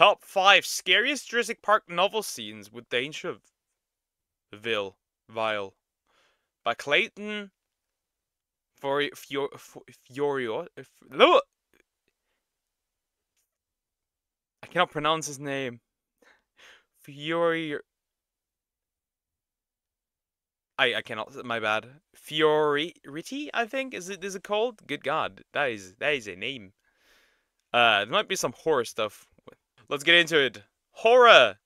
Top 5 scariest Jurassic Park novel scenes with Dangerville by Clayton Fiorio. I cannot pronounce his name. Fiori. I cannot. My bad. Fioriti, I think is it called? Good God, that is a name. There might be some horror stuff. Let's get into it. Horror.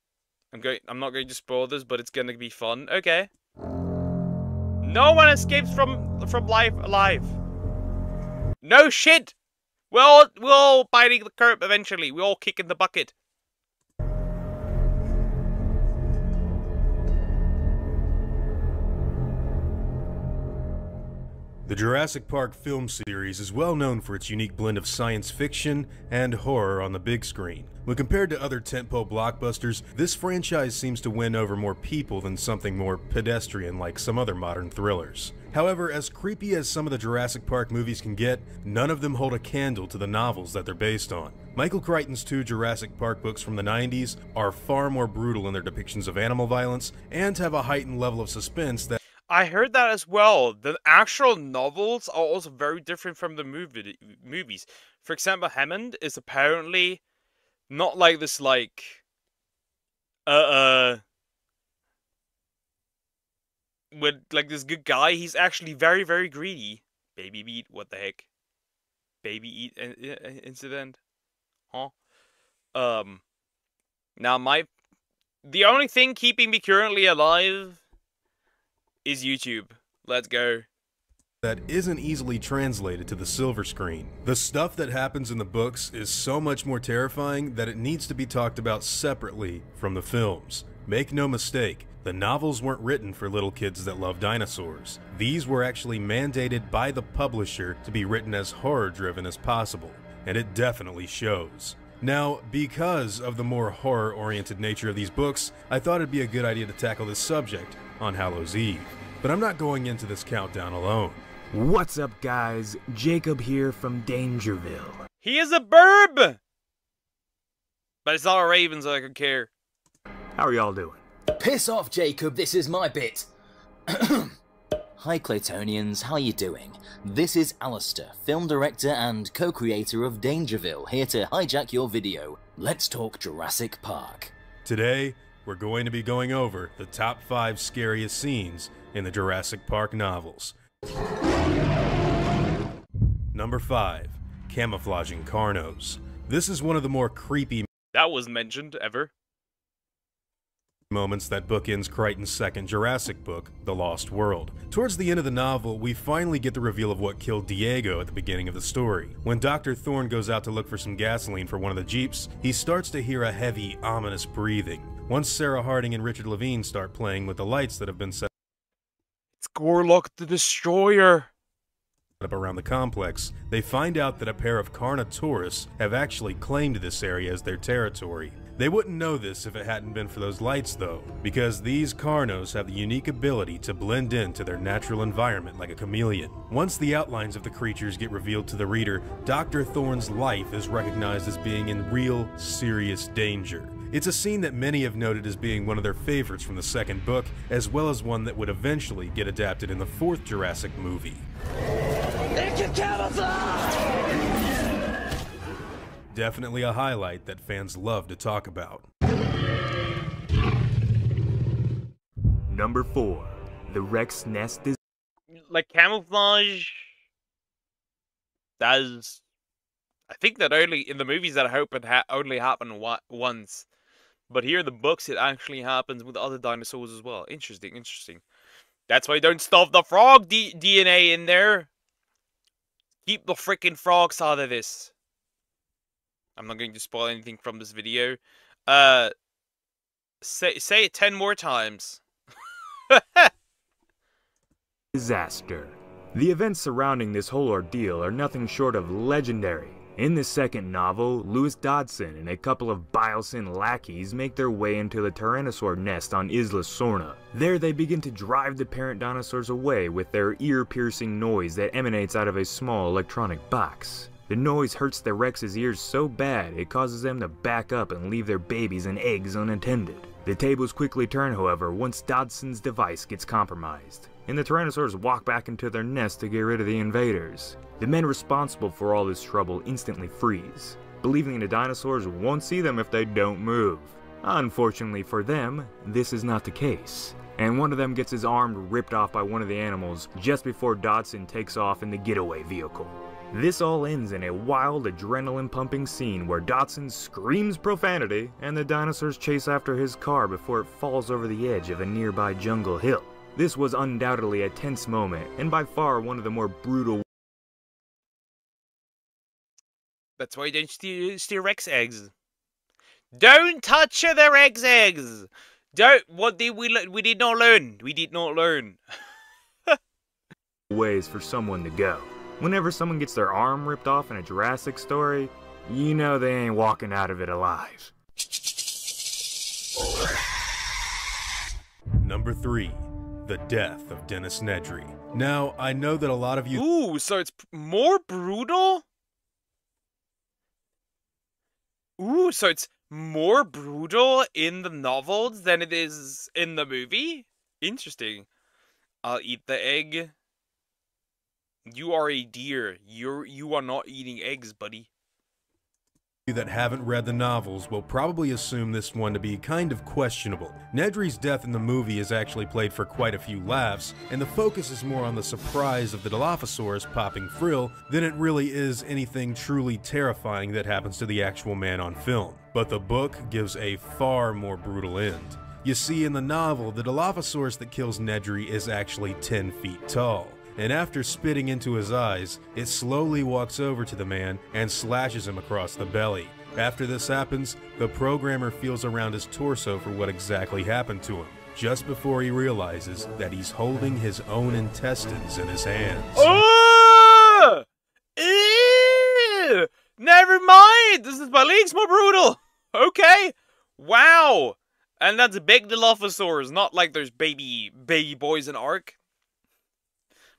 I'm not going to spoil this, but it's going to be fun. Okay. No one escapes from life alive. No shit. We're all biting the curb eventually. We all kick in the bucket. The Jurassic Park film series is well known for its unique blend of science fiction and horror on the big screen. When compared to other tentpole blockbusters, this franchise seems to win over more people than something more pedestrian like some other modern thrillers. However, as creepy as some of the Jurassic Park movies can get, none of them hold a candle to the novels that they're based on. Michael Crichton's 2 Jurassic Park books from the 90s are far more brutal in their depictions of animal violence and have a heightened level of suspense that I heard that as well. The actual novels are also very different from the movies. For example, Hammond is apparently not like this, like, with, like, this good guy. He's actually very, very greedy. Baby meat, what the heck? Baby eat incident? Huh? Now the only thing keeping me currently alive is YouTube. Let's go. That isn't easily translated to the silver screen. The stuff that happens in the books is so much more terrifying that it needs to be talked about separately from the films. Make no mistake, the novels weren't written for little kids that love dinosaurs. These were actually mandated by the publisher to be written as horror-driven as possible, and it definitely shows. Now, because of the more horror-oriented nature of these books, I thought it'd be a good idea to tackle this subject on Hallows' Eve. But I'm not going into this countdown alone. What's up, guys? Jacob here from Dangerville. He is a burb! But it's not a raven, so I could care. How are y'all doing? Piss off, Jacob, this is my bit. Hi, Claytonians, how you doing? This is Alistair, film director and co-creator of Dangerville, here to hijack your video. Let's talk Jurassic Park. Today, we're going to be going over the top 5 scariest scenes in the Jurassic Park novels. Number 5. Camouflaging Carnos. This is one of the more creepy that was mentioned ever moments that bookends Crichton's second Jurassic book, The Lost World. Towards the end of the novel, we finally get the reveal of what killed Diego at the beginning of the story. When Dr. Thorne goes out to look for some gasoline for one of the Jeeps, he starts to hear a heavy, ominous breathing. Once Sarah Harding and Richard Levine start playing with the lights that have been set It's Gorlock the Destroyer up around the complex, they find out that a pair of Carnotaurus have actually claimed this area as their territory. They wouldn't know this if it hadn't been for those lights though, because these Carnos have the unique ability to blend into their natural environment like a chameleon. Once the outlines of the creatures get revealed to the reader, Dr. Thorne's life is recognized as being in real, serious danger. It's a scene that many have noted as being one of their favorites from the second book, as well as one that would eventually get adapted in the 4th Jurassic movie. It can camouflage! Definitely a highlight that fans love to talk about. Number 4. The Rex Nest is like camouflage. Does I think that only in the movies that I hope it only happened once, but here in the books it actually happens with other dinosaurs as well. Interesting, interesting. That's why you don't stuff the frog DNA in there. Keep the freaking frogs out of this. I'm not going to spoil anything from this video. Say it 10 more times. disaster. The events surrounding this whole ordeal are nothing short of legendary. In the second novel, Lewis Dodson and a couple of Biosyn lackeys make their way into the Tyrannosaur nest on Isla Sorna. There they begin to drive the parent dinosaurs away with their ear-piercing noise that emanates out of a small electronic box. The noise hurts the Rex's ears so bad it causes them to back up and leave their babies and eggs unattended. The tables quickly turn, however, once Dodson's device gets compromised, and the Tyrannosaurs walk back into their nest to get rid of the invaders. The men responsible for all this trouble instantly freeze, believing the dinosaurs won't see them if they don't move. Unfortunately for them, this is not the case, and one of them gets his arm ripped off by one of the animals just before Dodson takes off in the getaway vehicle. This all ends in a wild, adrenaline-pumping scene where Dodson screams profanity and the dinosaurs chase after his car before it falls over the edge of a nearby jungle hill. This was undoubtedly a tense moment, and by far one of the more brutal. That's why you don't steal Rex eggs. Don't touch the Rex eggs! Don't. What did we did not learn. We did not learn. Ways for someone to go. Whenever someone gets their arm ripped off in a Jurassic story, you know they ain't walking out of it alive. Number 3. The Death of Dennis Nedry. Now, I know that a lot of you... Ooh, so it's more brutal? Ooh, so it's more brutal in the novels than it is in the movie? Interesting. I'll eat the egg. You are a deer. You are not eating eggs, buddy. That haven't read the novels will probably assume this one to be kind of questionable. Nedry's death in the movie is actually played for quite a few laughs, and the focus is more on the surprise of the Dilophosaurus popping frill than it really is anything truly terrifying that happens to the actual man on film. But the book gives a far more brutal end. You see, in the novel, the Dilophosaurus that kills Nedry is actually 10 feet tall, and after spitting into his eyes, it slowly walks over to the man and slashes him across the belly. After this happens, the programmer feels around his torso for what exactly happened to him, just before he realizes that he's holding his own intestines in his hands. Oh! Ew! Never mind! This is by leagues more brutal! Okay! Wow! And that's big Dilophosaurs, not like there's baby boys in Ark.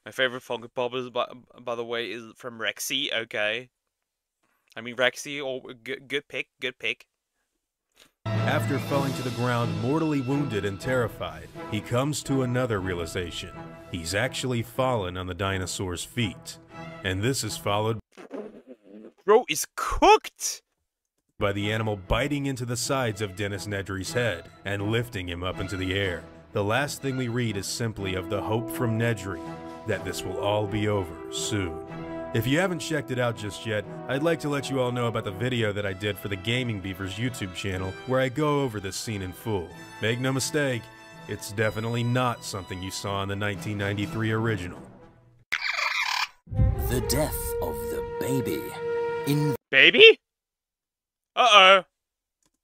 My favorite Funko Pop is, by the way, is from Rexy. Okay, I mean Rexy. Oh, good pick. Good pick. After falling to the ground, mortally wounded and terrified, he comes to another realization. He's actually fallen on the dinosaur's feet, and this is followed. Bro is cooked. By the animal biting into the sides of Dennis Nedry's head and lifting him up into the air. The last thing we read is simply of the hope from Nedry that this will all be over soon. If you haven't checked it out just yet, I'd like to let you all know about the video that I did for the Gaming Beavers YouTube channel where I go over this scene in full. Make no mistake, it's definitely not something you saw in the 1993 original. The death of the baby. In Baby? Uh-oh.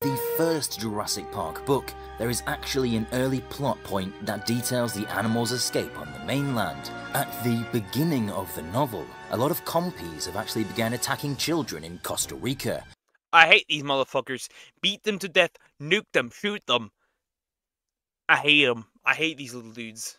the first Jurassic Park book, there is actually an early plot point that details the animal's escape on the mainland. At the beginning of the novel, a lot of compies have actually began attacking children in Costa Rica. I hate these motherfuckers. Beat them to death. Nuke them. Shoot them. I hate them. I hate these little dudes.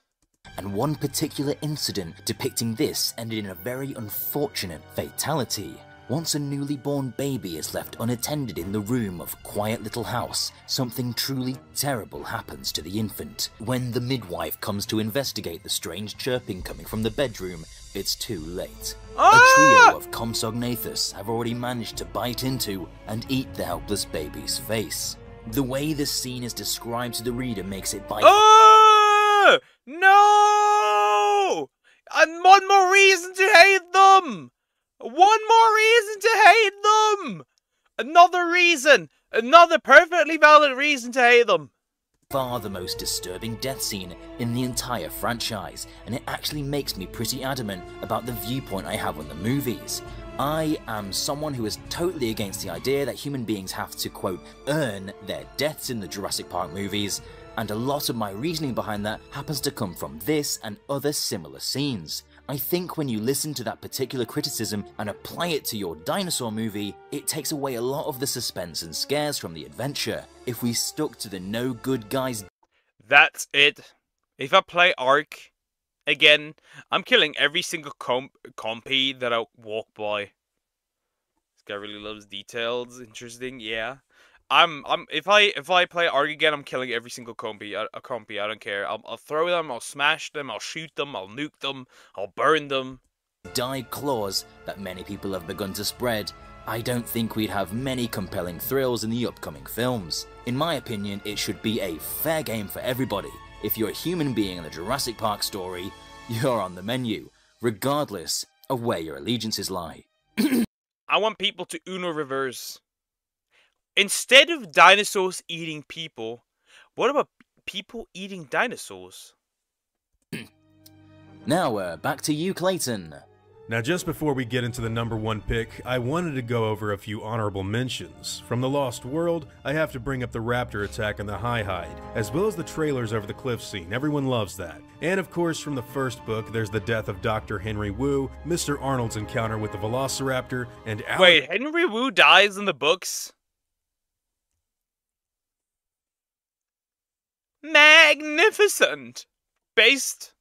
And one particular incident depicting this ended in a very unfortunate fatality. Once a newly born baby is left unattended in the room of a quiet little house, something truly terrible happens to the infant. When the midwife comes to investigate the strange chirping coming from the bedroom, it's too late. A trio of Compsognathus have already managed to bite into and eat the helpless baby's face. The way this scene is described to the reader makes it by Oh! No! And one more reason to hate them! One more reason to hate them! Another reason! Another perfectly valid reason to hate them! far the most disturbing death scene in the entire franchise, and it actually makes me pretty adamant about the viewpoint I have on the movies. I am someone who is totally against the idea that human beings have to, quote, earn their deaths in the Jurassic Park movies, and a lot of my reasoning behind that happens to come from this and other similar scenes. I think when you listen to that particular criticism and apply it to your dinosaur movie, it takes away a lot of the suspense and scares from the adventure. If we stuck to the no good guys... That's it. If I play Ark again, I'm killing every single compy that I walk by. This guy really loves details. Interesting, yeah. If I play Ark again, I'm killing every single compy. A compy, I don't care. I'll throw them, I'll smash them, I'll shoot them, I'll nuke them, I'll burn them. Dyed claws that many people have begun to spread, I don't think we'd have many compelling thrills in the upcoming films. In my opinion, it should be a fair game for everybody. If you're a human being in the Jurassic Park story, you're on the menu, regardless of where your allegiances lie. I want people to Uno reverse. Instead of dinosaurs eating people, what about people eating dinosaurs? Now, back to you, Clayton. Now, just before we get into the number 1 pick, I wanted to go over a few honorable mentions. From The Lost World, I have to bring up the raptor attack on the High Hide, as well as the trailers over the cliff scene. Everyone loves that. And of course, from the first book, there's the death of Dr. Henry Wu, Mr. Arnold's encounter with the Velociraptor, and Wait, Henry Wu dies in the books? Magnificent! Based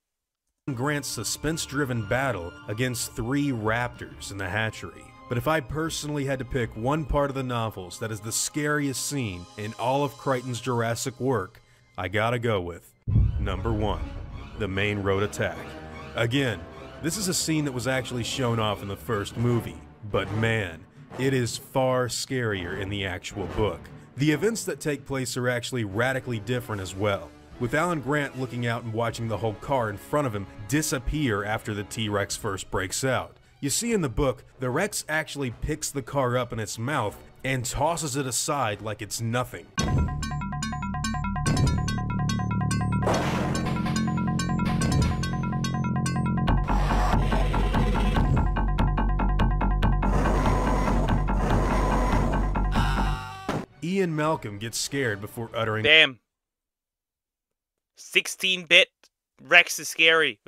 Grant's suspense-driven battle against 3 raptors in the hatchery. But if I personally had to pick one part of the novels that is the scariest scene in all of Crichton's Jurassic work, I gotta go with number 1, the main road attack. Again, this is a scene that was actually shown off in the first movie, but man, it is far scarier in the actual book. The events that take place are actually radically different as well, with Alan Grant looking out and watching the whole car in front of him disappear after the T-Rex first breaks out. You see in the book, the Rex actually picks the car up in its mouth and tosses it aside like it's nothing. Ian Malcolm gets scared before uttering, damn. 16-bit Rex is scary.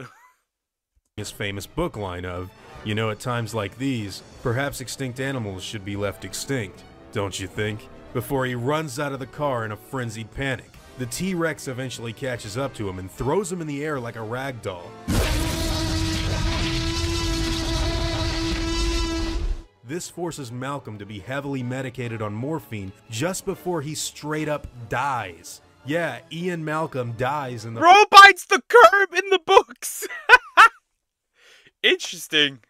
his famous book line of, "You know, at times like these, perhaps extinct animals should be left extinct, don't you think?" Before he runs out of the car in a frenzied panic. The T-Rex eventually catches up to him and throws him in the air like a rag doll. This forces Malcolm to be heavily medicated on morphine just before he straight up dies. Yeah, Ian Malcolm dies in the— Bro bites the curb in the books! Interesting.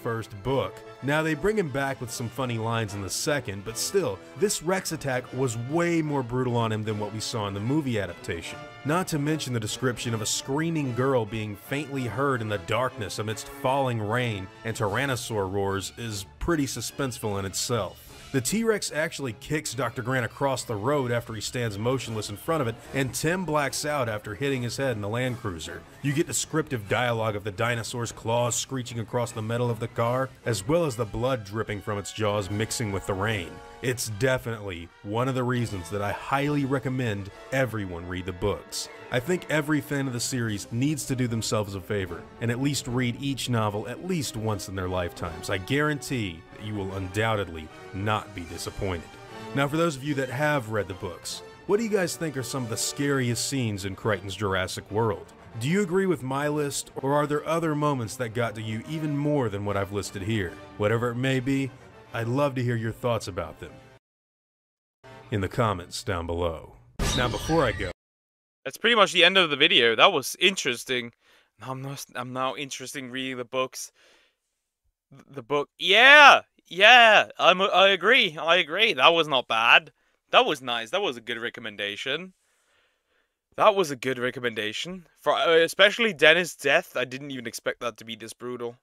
first book. Now they bring him back with some funny lines in the second, but still, this Rex attack was way more brutal on him than what we saw in the movie adaptation. Not to mention the description of a screaming girl being faintly heard in the darkness amidst falling rain and tyrannosaur roars is pretty suspenseful in itself. The T-Rex actually kicks Dr. Grant across the road after he stands motionless in front of it, and Tim blacks out after hitting his head in the Land Cruiser. You get descriptive dialogue of the dinosaur's claws screeching across the metal of the car, as well as the blood dripping from its jaws mixing with the rain. It's definitely one of the reasons that I highly recommend everyone read the books. I think every fan of the series needs to do themselves a favor and at least read each novel at least once in their lifetimes. I guarantee that you will undoubtedly not be disappointed. Now, for those of you that have read the books, what do you guys think are some of the scariest scenes in Crichton's Jurassic World? Do you agree with my list, or are there other moments that got to you even more than what I've listed here? Whatever it may be, I'd love to hear your thoughts about them in the comments down below. Now, before I go, That's pretty much the end of the video. That was interesting. I'm now interested in reading the books. The book, yeah, I agree. That was not bad. That was nice. That was a good recommendation. For especially Dennis' death. I didn't even expect that to be this brutal.